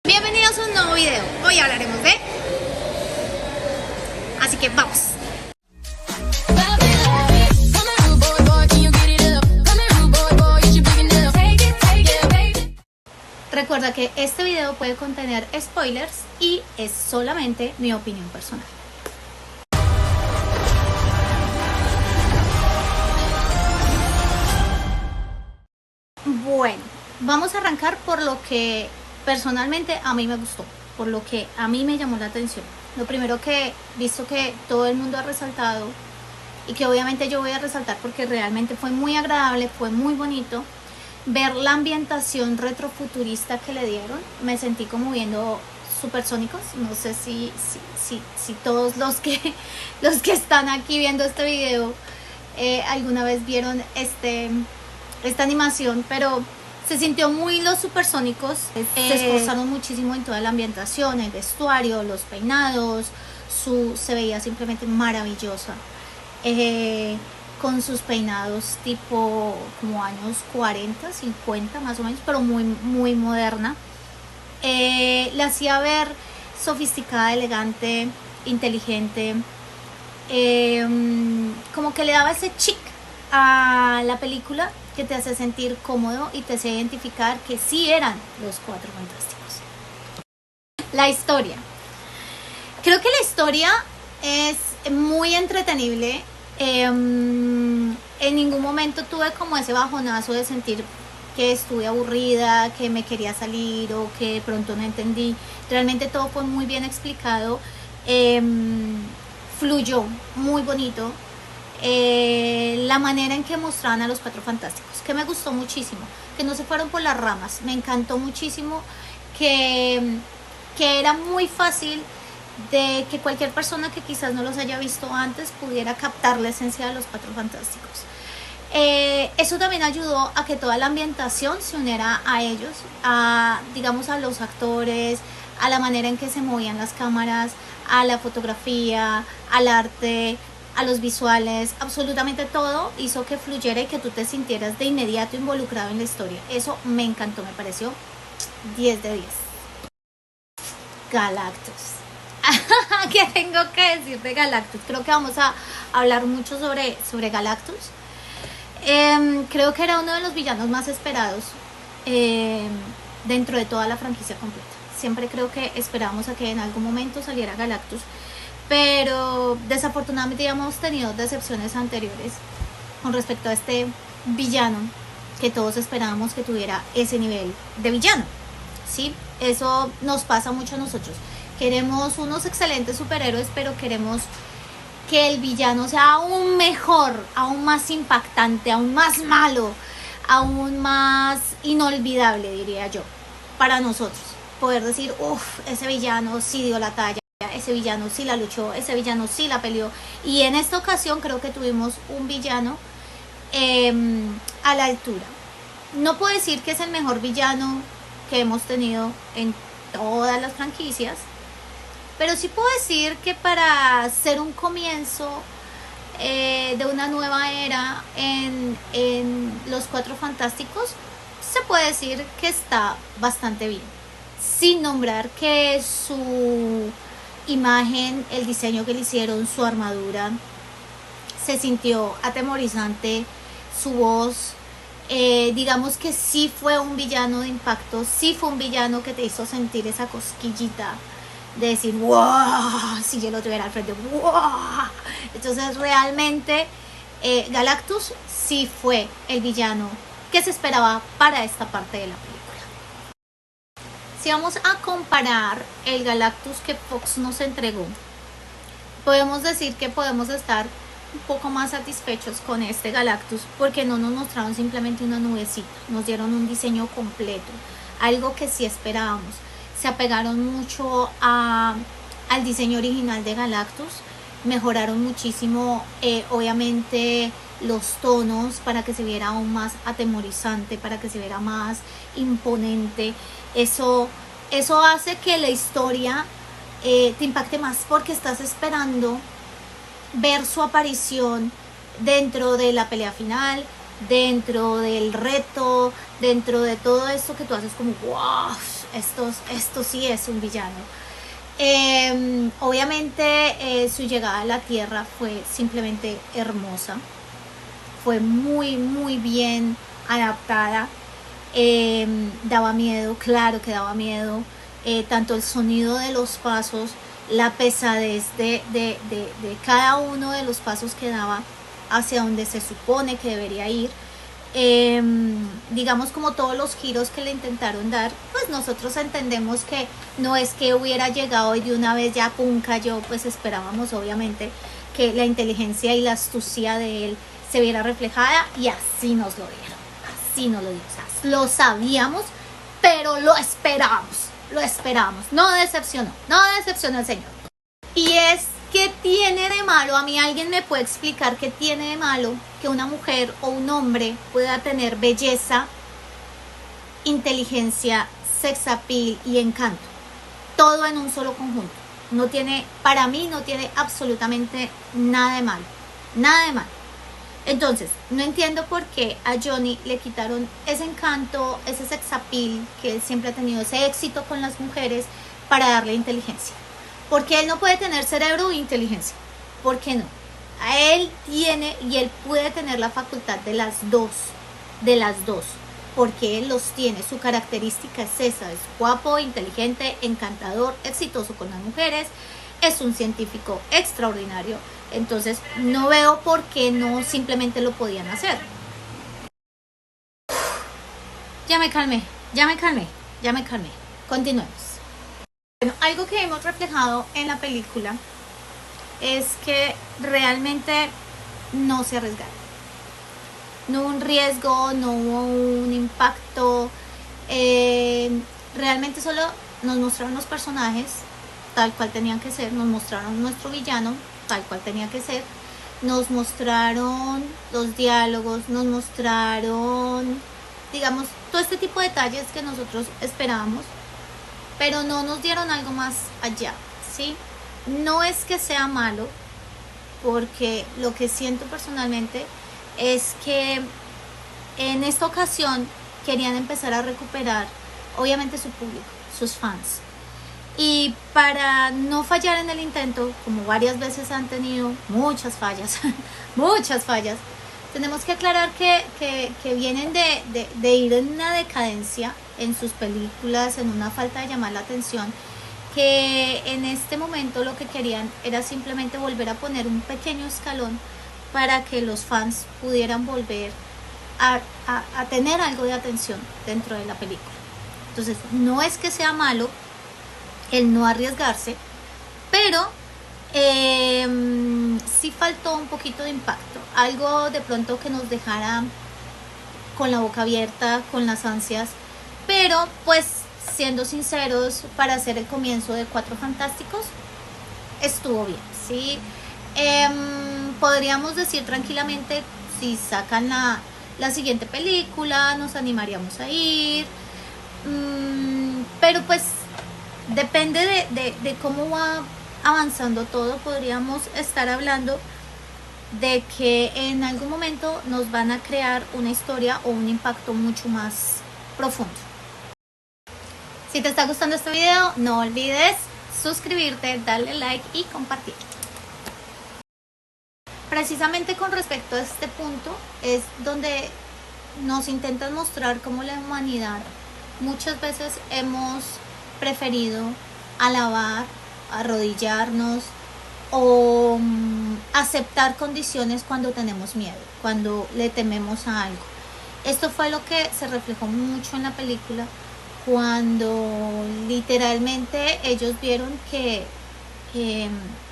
Bienvenidos a un nuevo video. Hoy hablaremos de... Así que vamos. Recuerda que este video puede contener spoilers y es solamente mi opinión personal. Bueno, vamos a arrancar por lo que personalmente a mí me gustó, por lo que a mí me llamó la atención. Lo primero que, visto que todo el mundo ha resaltado y que obviamente yo voy a resaltar porque realmente fue muy agradable, fue muy bonito ver la ambientación retrofuturista que le dieron. Me sentí como viendo Supersónicos. No sé si todos los que están aquí viendo este video alguna vez vieron esta animación, pero se sintió muy los Supersónicos. Se esforzaron muchísimo en toda la ambientación, el vestuario, los peinados. Se veía simplemente maravillosa, con sus peinados tipo como años 40, 50 más o menos, pero muy moderna. La hacía ver sofisticada, elegante, inteligente, como que le daba ese chic a la película que te hace sentir cómodo y te hace identificar que sí eran los Cuatro Fantásticos. La historia. Creo que la historia es muy entretenible. En ningún momento tuve como ese bajonazo de sentir que estuve aburrida, que me quería salir o que de pronto no entendí. Realmente todo fue muy bien explicado. Fluyó muy bonito. La manera en que mostraban a los Cuatro Fantásticos, que me gustó muchísimo, que no se fueron por las ramas. Me encantó muchísimo que era muy fácil de que cualquier persona que quizás no los haya visto antes pudiera captar la esencia de los Cuatro Fantásticos. Eso también ayudó a que toda la ambientación se uniera a ellos, digamos a los actores, a la manera en que se movían las cámaras, a la fotografía, al arte, a los visuales. Absolutamente todo hizo que fluyera y que tú te sintieras de inmediato involucrado en la historia. Eso me encantó, me pareció 10 de 10. Galactus. ¿Qué tengo que decir de Galactus? Creo que vamos a hablar mucho sobre Galactus. Creo que era uno de los villanos más esperados dentro de toda la franquicia completa. Siempre creo que esperábamos a que en algún momento saliera Galactus, pero desafortunadamente ya hemos tenido decepciones anteriores con respecto a este villano que todos esperábamos que tuviera ese nivel de villano, ¿sí? Eso nos pasa mucho a nosotros. Queremos unos excelentes superhéroes, pero queremos que el villano sea aún mejor, aún más impactante, aún más malo, aún más inolvidable, diría yo, para nosotros. Poder decir, uff, ese villano sí dio la talla, ese villano sí la luchó, ese villano sí la peleó. Y en esta ocasión creo que tuvimos un villano a la altura. No puedo decir que es el mejor villano que hemos tenido en todas las franquicias, pero sí puedo decir que para ser un comienzo de una nueva era en los Cuatro Fantásticos, se puede decir que está bastante bien. Sin nombrar que su imagen, el diseño que le hicieron, su armadura, se sintió atemorizante, su voz, digamos que sí fue un villano de impacto, sí fue un villano que te hizo sentir esa cosquillita de decir, wow, si yo lo tuviera al frente, wow. Entonces realmente Galactus sí fue el villano que se esperaba para esta parte de la película. Si vamos a comparar el Galactus que Fox nos entregó, podemos decir que podemos estar un poco más satisfechos con este Galactus porque no nos mostraron simplemente una nubecita, nos dieron un diseño completo, algo que sí esperábamos. Se apegaron mucho al diseño original de Galactus, mejoraron muchísimo obviamente los tonos para que se viera aún más atemorizante, para que se viera más imponente. Eso hace que la historia te impacte más porque estás esperando ver su aparición dentro de la pelea final, dentro del reto, dentro de todo esto que tú haces como wow, esto sí es un villano. Obviamente su llegada a la Tierra fue simplemente hermosa, fue muy bien adaptada. Daba miedo, claro que daba miedo, tanto el sonido de los pasos, la pesadez de cada uno de los pasos que daba hacia donde se supone que debería ir. Digamos, como todos los giros que le intentaron dar, pues nosotros entendemos que no es que hubiera llegado y de una vez ya pum cayó, pues esperábamos obviamente que la inteligencia y la astucia de él se viera reflejada, y así nos lo dieron, así nos lo dieron, o sea, lo sabíamos, pero lo esperábamos, no decepcionó el señor. Y es que tiene de malo, a mí alguien me puede explicar qué tiene de malo que una mujer o un hombre pueda tener belleza, inteligencia, sex appeal y encanto, todo en un solo conjunto. No tiene, para mí no tiene absolutamente nada de malo, nada de malo. Entonces, no entiendo por qué a Johnny le quitaron ese encanto, ese sex appeal que él siempre ha tenido, ese éxito con las mujeres, para darle inteligencia. Porque él no puede tener cerebro e inteligencia. ¿Por qué no? A él tiene y él puede tener la facultad de las dos, porque él los tiene. Su característica es esa: es guapo, inteligente, encantador, exitoso con las mujeres, es un científico extraordinario. Entonces no veo por qué no simplemente lo podían hacer. Ya me calmé. Continuemos. Bueno, algo que hemos reflejado en la película es que realmente no se arriesgaron. No hubo un riesgo, no hubo un impacto. Realmente solo nos mostraron los personajes tal cual tenían que ser, nos mostraron nuestro villano tal cual tenía que ser, nos mostraron los diálogos, nos mostraron, digamos, todo este tipo de detalles que nosotros esperábamos, pero no nos dieron algo más allá, ¿sí? No es que sea malo, porque lo que siento personalmente es que en esta ocasión querían empezar a recuperar obviamente su público, sus fans. Y para no fallar en el intento, como varias veces han tenido muchas fallas, tenemos que aclarar que vienen de ir en una decadencia en sus películas, en una falta de llamar la atención, que en este momento lo que querían era simplemente volver a poner un pequeño escalón para que los fans pudieran volver a tener algo de atención dentro de la película. Entonces, no es que sea malo el no arriesgarse, pero sí faltó un poquito de impacto, algo de pronto que nos dejara con la boca abierta, con las ansias, pero pues siendo sinceros, para hacer el comienzo de Cuatro Fantásticos estuvo bien, ¿sí? Podríamos decir tranquilamente, si sacan la siguiente película nos animaríamos a ir, pero pues depende de cómo va avanzando todo. Podríamos estar hablando de que en algún momento nos van a crear una historia o un impacto mucho más profundo. Si te está gustando este video, no olvides suscribirte, darle like y compartir. Precisamente con respecto a este punto es donde nos intentan mostrar cómo la humanidad muchas veces hemos preferido alabar, arrodillarnos o aceptar condiciones cuando tenemos miedo, cuando le tememos a algo. Esto fue lo que se reflejó mucho en la película, cuando literalmente ellos vieron que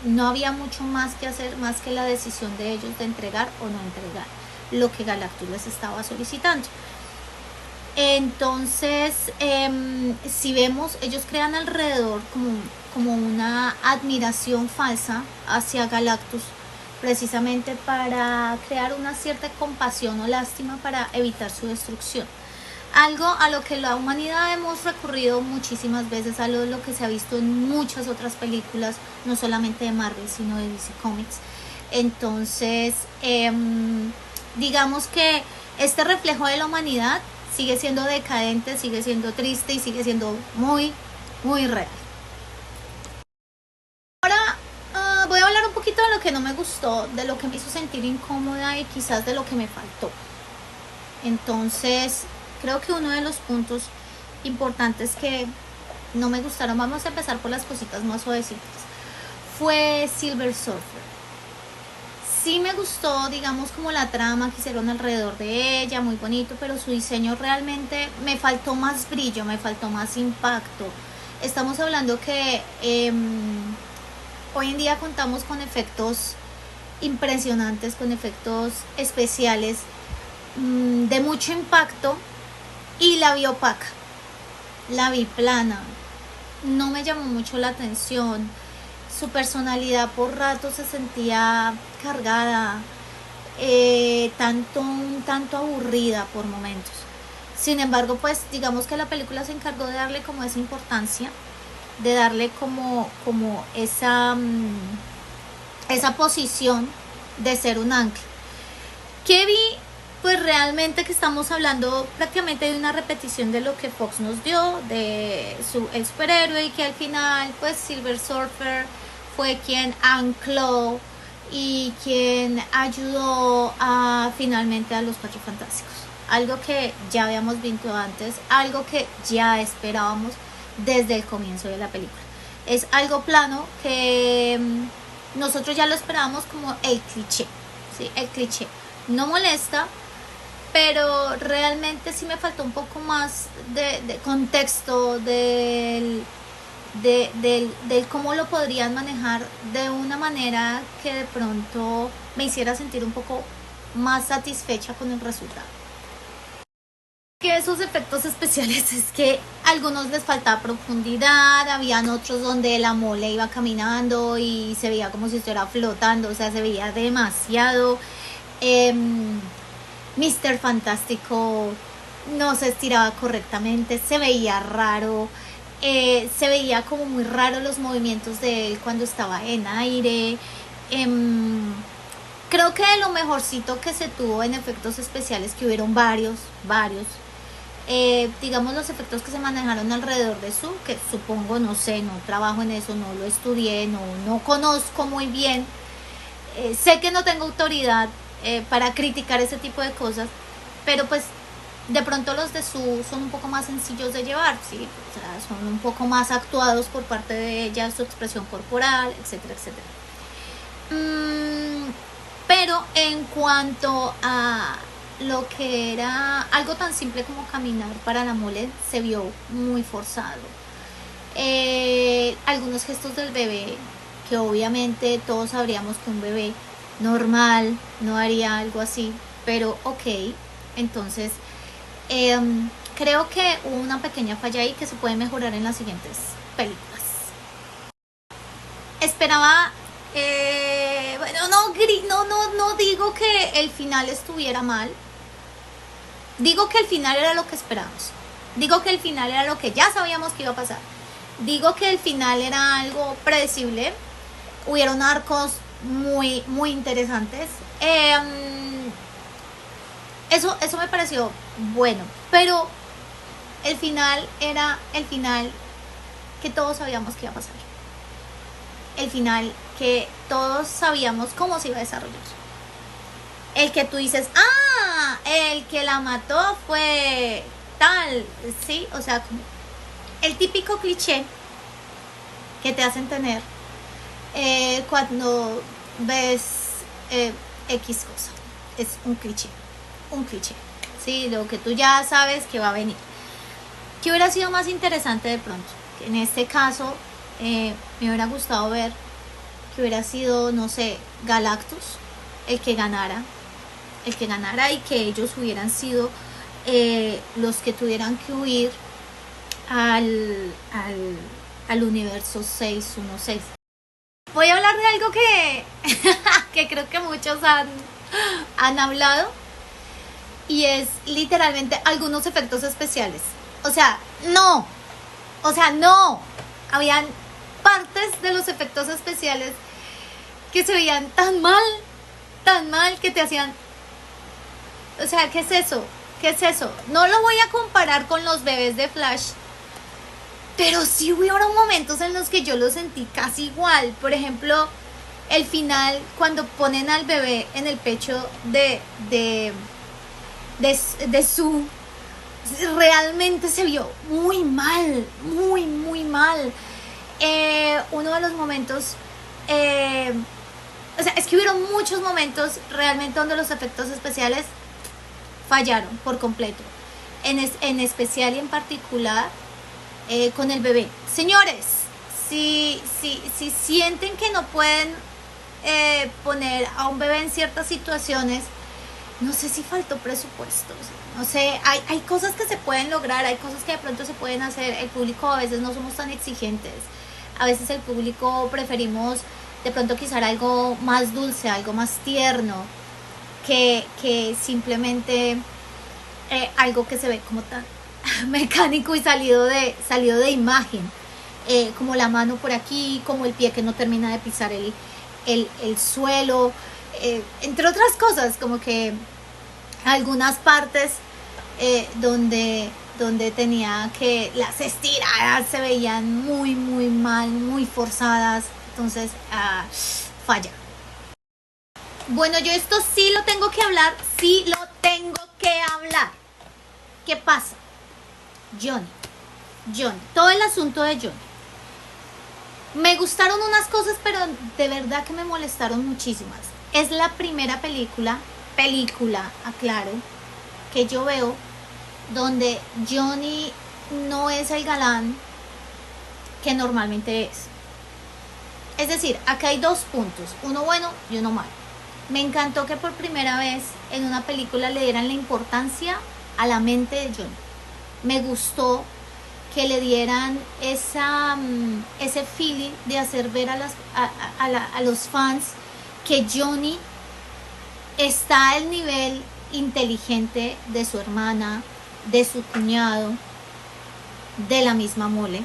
no había mucho más que hacer, más que la decisión de ellos de entregar o no entregar lo que Galactus les estaba solicitando. Entonces, si vemos, ellos crean alrededor como una admiración falsa hacia Galactus, precisamente para crear una cierta compasión o lástima para evitar su destrucción. Algo a lo que la humanidad hemos recurrido muchísimas veces, a lo que se ha visto en muchas otras películas, no solamente de Marvel, sino de DC Comics. Entonces, digamos que este reflejo de la humanidad sigue siendo decadente, sigue siendo triste y sigue siendo muy, muy real. Ahora voy a hablar un poquito de lo que no me gustó, de lo que me hizo sentir incómoda y quizás de lo que me faltó. Entonces, creo que uno de los puntos importantes que no me gustaron, vamos a empezar por las cositas más suavecitas, fue Silver Surfer. Sí me gustó, digamos, como la trama que hicieron alrededor de ella, muy bonito, pero su diseño realmente me faltó más brillo, me faltó más impacto. Estamos hablando que hoy en día contamos con efectos impresionantes, con efectos especiales de mucho impacto, y la vi opaca, la vi plana, no me llamó mucho la atención. Su personalidad por rato se sentía cargada, un tanto aburrida por momentos. Sin embargo, pues digamos que la película se encargó de darle como esa importancia, de darle como esa posición de ser un ancla. ¿Qué vi? Pues realmente que estamos hablando prácticamente de una repetición de lo que Fox nos dio, de su superhéroe, y que al final pues Silver Surfer fue quien ancló y quien ayudó finalmente a los Cuatro Fantásticos. Algo que ya habíamos visto antes, algo que ya esperábamos desde el comienzo de la película. Es algo plano que nosotros ya lo esperábamos como el cliché, ¿sí? El cliché no molesta, pero realmente sí me faltó un poco más de contexto del cómo lo podrían manejar de una manera que de pronto me hiciera sentir un poco más satisfecha con el resultado. Que esos efectos especiales es que a algunos les faltaba profundidad, habían otros donde la mole iba caminando y se veía como si estuviera flotando, o sea, se veía demasiado. Mr. Fantástico no se estiraba correctamente, se veía raro, se veía como muy raro los movimientos de él cuando estaba en aire. Creo que de lo mejorcito que se tuvo en efectos especiales, que hubieron varios, digamos los efectos que se manejaron alrededor de Su, que supongo, no sé, no trabajo en eso, no lo estudié, no conozco muy bien, sé que no tengo autoridad para criticar ese tipo de cosas, pero pues de pronto los de Su son un poco más sencillos de llevar, ¿sí? O sea, son un poco más actuados por parte de ella, su expresión corporal, etcétera, etcétera. Pero en cuanto a lo que era algo tan simple como caminar para la mole, se vio muy forzado. Algunos gestos del bebé, que obviamente todos sabríamos que un bebé normal no haría algo así, pero ok. Entonces creo que hubo una pequeña falla ahí que se puede mejorar en las siguientes películas. Esperaba bueno, no digo que el final estuviera mal, digo que el final era lo que esperábamos, digo que el final era lo que ya sabíamos que iba a pasar, digo que el final era algo predecible. Hubieron arcos muy, muy interesantes. Eso me pareció bueno, pero el final era el final que todos sabíamos que iba a pasar. El final que todos sabíamos cómo se iba a desarrollar. El que tú dices, el que la mató fue tal, ¿sí? O sea, como el típico cliché que te hacen tener cuando ves X cosa. Es un cliché, ¿sí? Lo que tú ya sabes que va a venir. ¿Qué hubiera sido más interesante de pronto? Que en este caso me hubiera gustado ver que hubiera sido, no sé, Galactus el que ganara, y que ellos hubieran sido los que tuvieran que huir al universo 616. Voy a hablar de algo que creo que muchos han hablado, y es literalmente algunos efectos especiales. O sea, no, habían partes de los efectos especiales que se veían tan mal, que te hacían, o sea, ¿qué es eso? ¿qué es eso? No lo voy a comparar con los bebés de Flash, pero sí hubieron momentos en los que yo lo sentí casi igual. Por ejemplo, el final, cuando ponen al bebé en el pecho de Sue, realmente se vio muy mal, muy, muy mal. Uno de los momentos, o sea, es que hubieron muchos momentos realmente donde los efectos especiales fallaron por completo. En especial y en particular con el bebé. Señores, si sienten que no pueden poner a un bebé en ciertas situaciones, no sé si faltó presupuesto, no sé, hay cosas que se pueden lograr, hay cosas que de pronto se pueden hacer. El público a veces no somos tan exigentes, a veces el público preferimos de pronto quizá algo más dulce, algo más tierno, que simplemente algo que se ve como tan mecánico y salido de imagen, como la mano por aquí, como el pie que no termina de pisar el suelo, entre otras cosas, como que algunas partes donde tenía que las estiradas se veían muy muy mal, muy forzadas, entonces falla. Bueno, yo esto sí lo tengo que hablar, sí lo tengo que hablar. ¿Qué pasa? Johnny, todo el asunto de Johnny. Me gustaron unas cosas, pero de verdad que me molestaron muchísimas. Es la primera película, aclaro, que yo veo donde Johnny no es el galán que normalmente es. Es decir, acá hay dos puntos, uno bueno y uno malo. Me encantó que por primera vez en una película le dieran la importancia a la mente de Johnny. Me gustó que le dieran ese feeling de hacer ver a los fans que Johnny está al nivel inteligente de su hermana, de su cuñado, de la misma Mole,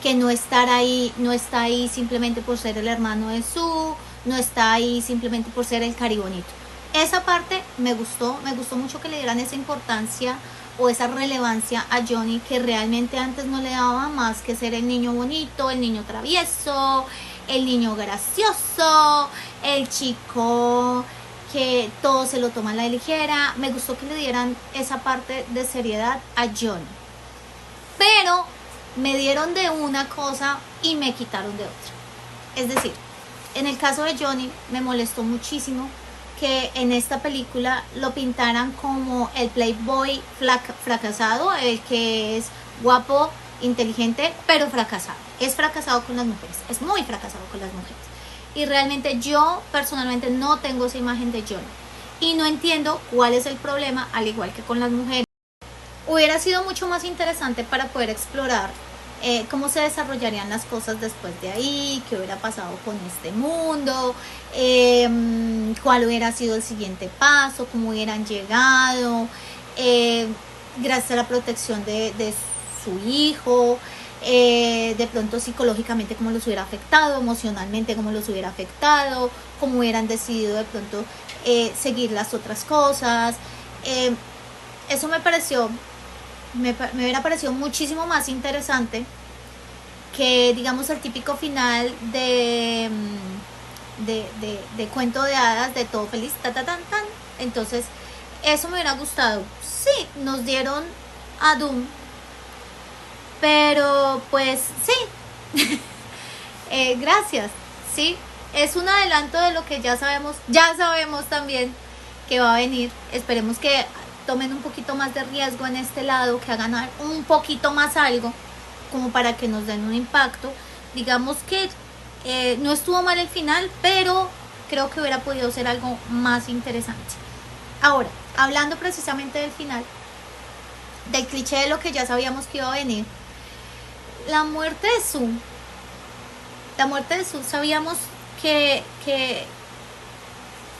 que no está ahí simplemente por ser el hermano de Sue, no está ahí simplemente por ser el caribonito. Esa parte me gustó mucho que le dieran esa importancia o esa relevancia a Johnny, que realmente antes no le daba más que ser el niño bonito, el niño travieso, el niño gracioso, el chico que todo se lo toma a la ligera. Me gustó que le dieran esa parte de seriedad a Johnny, pero me dieron de una cosa y me quitaron de otra. Es decir, en el caso de Johnny me molestó muchísimo que en esta película lo pintaran como el playboy fracasado, el que es guapo, inteligente, pero fracasado. Es fracasado con las mujeres, es muy fracasado con las mujeres. Y realmente yo personalmente no tengo esa imagen de Johnny. Y no entiendo cuál es el problema, al igual que con las mujeres. Hubiera sido mucho más interesante para poder explorar cómo se desarrollarían las cosas después de ahí, qué hubiera pasado con este mundo, cuál hubiera sido el siguiente paso, cómo hubieran llegado, gracias a la protección de su hijo, de pronto psicológicamente cómo los hubiera afectado, emocionalmente cómo los hubiera afectado, cómo hubieran decidido de pronto seguir las otras cosas. Eso me hubiera parecido muchísimo más interesante que, digamos, el típico final de cuento de hadas, de todo feliz, tan. Entonces, eso me hubiera gustado. Sí, nos dieron a Doom, pero pues sí, gracias, sí, es un adelanto de lo que ya sabemos también que va a venir. Esperemos que tomen un poquito más de riesgo en este lado, que hagan un poquito más algo, como para que nos den un impacto. Digamos que no estuvo mal el final, pero creo que hubiera podido ser algo más interesante. Ahora, hablando precisamente del final, del cliché de lo que ya sabíamos que iba a venir, la muerte de Sue, sabíamos que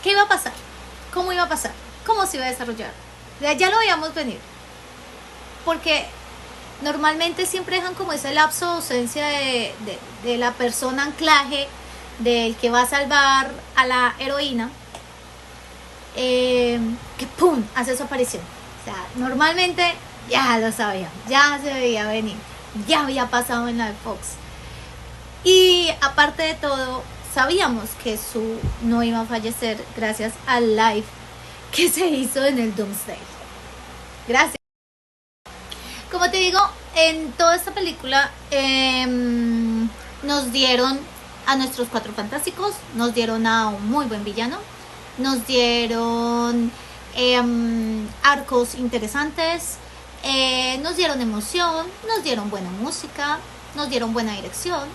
iba a pasar, cómo iba a pasar, cómo se iba a desarrollar. Ya lo veíamos venir, porque normalmente siempre dejan como ese lapso de ausencia de la persona anclaje, del que va a salvar a la heroína, que pum, hace su aparición. O sea, normalmente ya lo sabíamos, ya se veía venir, ya había pasado en la de Fox. Y aparte de todo, sabíamos que Sue no iba a fallecer gracias al live que se hizo en el Doomsday. Gracias. Como te digo, en toda esta película nos dieron a nuestros cuatro fantásticos, nos dieron a un muy buen villano, nos dieron arcos interesantes, nos dieron emoción, nos dieron buena música, nos dieron buena dirección,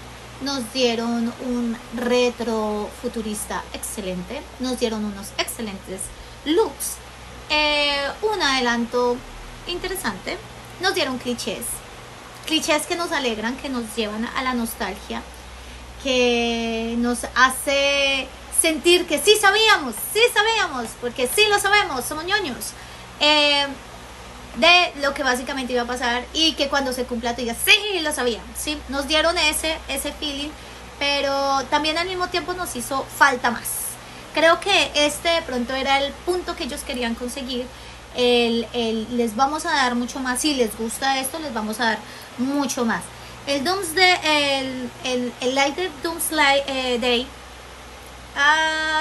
nos dieron un retro futurista excelente, nos dieron unos excelentes looks, un adelanto interesante, nos dieron clichés que nos alegran, que nos llevan a la nostalgia, que nos hace sentir que sí sabíamos, porque sí lo sabemos, somos ñoños, de lo que básicamente iba a pasar, y que cuando se cumpla tú digas, sí, lo sabía, sí, nos dieron ese feeling, pero también al mismo tiempo nos hizo falta más. Creo que este de pronto era el punto que ellos querían conseguir. Les vamos a dar mucho más. Si les gusta esto, les vamos a dar mucho más. El Doomsday, el Light de Doomsday Day,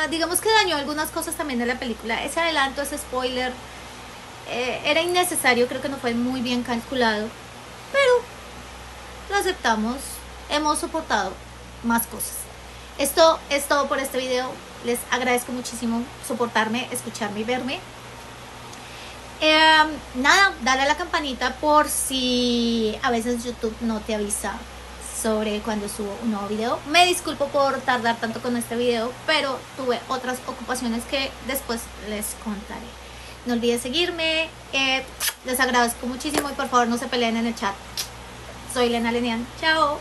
digamos que dañó algunas cosas también de la película. Ese adelanto, ese spoiler, era innecesario. Creo que no fue muy bien calculado, pero lo aceptamos. Hemos soportado más cosas. Esto es todo por este video. Les agradezco muchísimo soportarme, escucharme y verme. Nada, dale a la campanita por si a veces YouTube no te avisa sobre cuando subo un nuevo video. Me disculpo por tardar tanto con este video, pero tuve otras ocupaciones que después les contaré. No olviden seguirme, les agradezco muchísimo y por favor no se peleen en el chat. Soy Lena Lenian, chao.